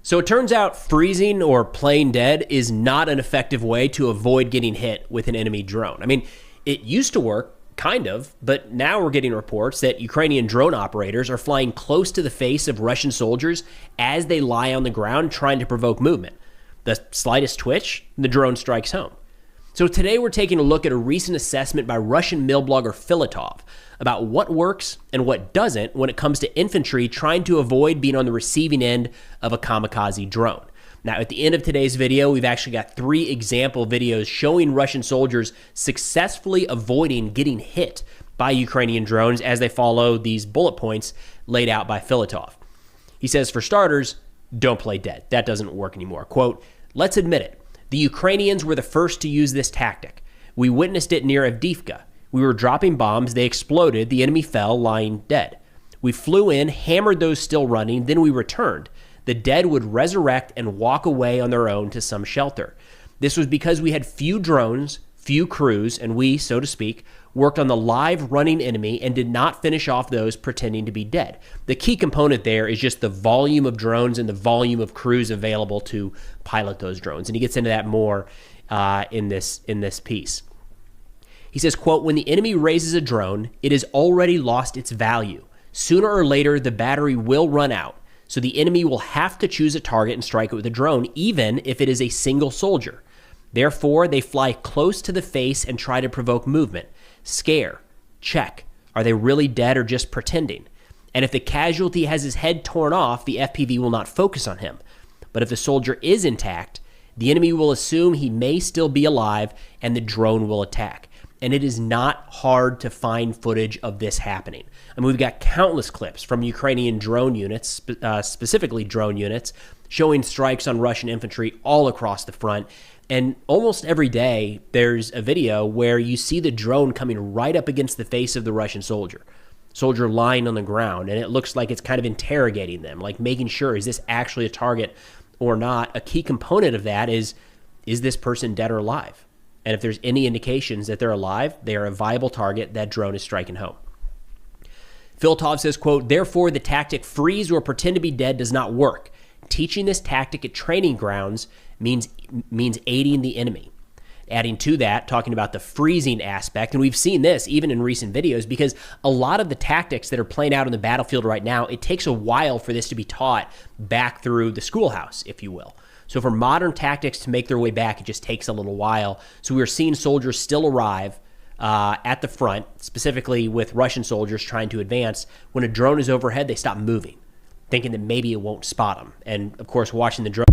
So it turns out freezing or playing dead is not an effective way to avoid getting hit with an enemy drone. I mean, it used to work, kind of, but now we're getting reports that Ukrainian drone operators are flying close to the face of Russian soldiers as they lie on the ground trying to provoke movement. The slightest twitch, the drone strikes home. So today we're taking a look at a recent assessment by Russian mill blogger Filatov about what works and what doesn't when it comes to infantry trying to avoid being on the receiving end of a kamikaze drone. Now, at the end of today's video, we've actually got 3 example videos showing Russian soldiers successfully avoiding getting hit by Ukrainian drones as they follow these bullet points laid out by Filatov. He says, for starters, don't play dead. That doesn't work anymore. Quote, let's admit it. The Ukrainians were the first to use this tactic. We witnessed it near Avdiivka. We were dropping bombs, they exploded, the enemy fell, lying dead. We flew in, hammered those still running, then we returned. The dead would resurrect and walk away on their own to some shelter. This was because we had few drones, few crews, and we, so to speak, worked on the live running enemy and did not finish off those pretending to be dead. The key component there is just the volume of drones and the volume of crews available to pilot those drones. And he gets into that more in this piece. He says, quote, when the enemy raises a drone, it has already lost its value. Sooner or later, the battery will run out. So the enemy will have to choose a target and strike it with a drone, even if it is a single soldier. Therefore, they fly close to the face and try to provoke movement. Scare. Check. Are they really dead or just pretending? And if the casualty has his head torn off, the FPV will not focus on him. But if the soldier is intact, the enemy will assume he may still be alive and the drone will attack. And it is not hard to find footage of this happening. I mean, we've got countless clips from Ukrainian drone units, specifically drone units, showing strikes on Russian infantry all across the front. And almost every day, there's a video where you see the drone coming right up against the face of the Russian soldier lying on the ground, and it looks like it's kind of interrogating them, like making sure, is this actually a target or not? A key component of that is this person dead or alive? And if there's any indications that they're alive, they are a viable target, that drone is striking home. Filatov says, quote, therefore, the tactic freeze or pretend to be dead does not work. Teaching this tactic at training grounds means aiding the enemy. Adding to that, talking about the freezing aspect, and we've seen this even in recent videos, because a lot of the tactics that are playing out on the battlefield right now, it takes a while for this to be taught back through the schoolhouse, if you will. So for modern tactics to make their way back, it just takes a little while. So we're seeing soldiers still arrive at the front, specifically with Russian soldiers trying to advance. When a drone is overhead, they stop moving, thinking that maybe it won't spot them. And of course, watching the drone